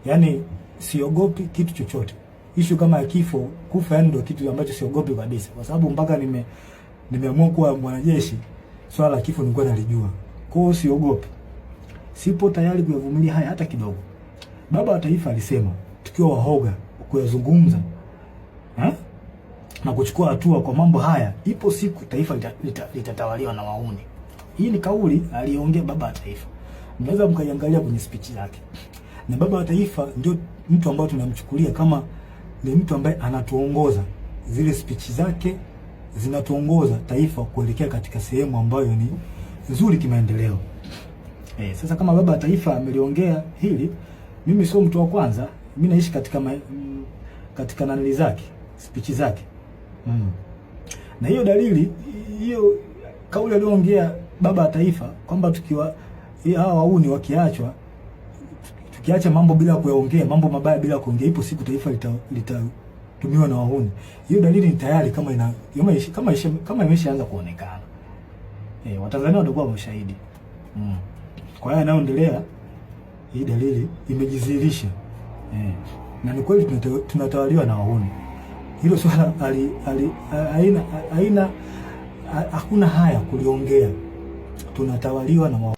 Yaani siogopi kitu chochote. Issue kama ya kifo, kufa yani ndio kitu ambacho siogopi kabisa. Kwa sababu mpaka nimeamua kuwa mwanajeshi, swala la kifo nilikuwa nalijua. Kwa hiyo siogopi. Sipo tayari kuyavumilia haya hata kidogo. Baba wa Taifa alisema tukiwa wahoga kuyazungumza na kuchukua hatua kwa mambo haya, ipo siku taifa litatawaliwa na wahuni. Hii ni kauli aliongea Baba wa Taifa. Mnaweza mkaiangalia kwenye speech yake. Na Baba wa Taifa ndio mtu ambaye tunamchukulia kama ni mtu ambaye anatuongoza. Zile speech zake zinatuongoza taifa kuelekea katika sehemu ambayo ni nzuri kimaendeleo. Sasa kama Baba wa Taifa ameliongea hili, mimi sio mtu wa kwanza. Mimi naishi katika nanili zake, speech zake. Na hiyo dalili, hiyo kauli aliyoongea Baba wa Taifa kwamba tukiwa hawa wauni wakiachwa, tukiacha mambo bila kuyaongea, mambo mabaya bila kuongea, ipo siku taifa litatumiwa na wahuni. Hiyo dalili ni tayari kama imeshaanza kuonekana. Watanzania watakuwa mashahidi. Kwa hiyo anaendelea, hii dalili imejidhihirisha. Na ni kweli tunatawaliwa na wahuni. Hilo swala hakuna haya kuliongea. Tunatawaliwa na wahuni.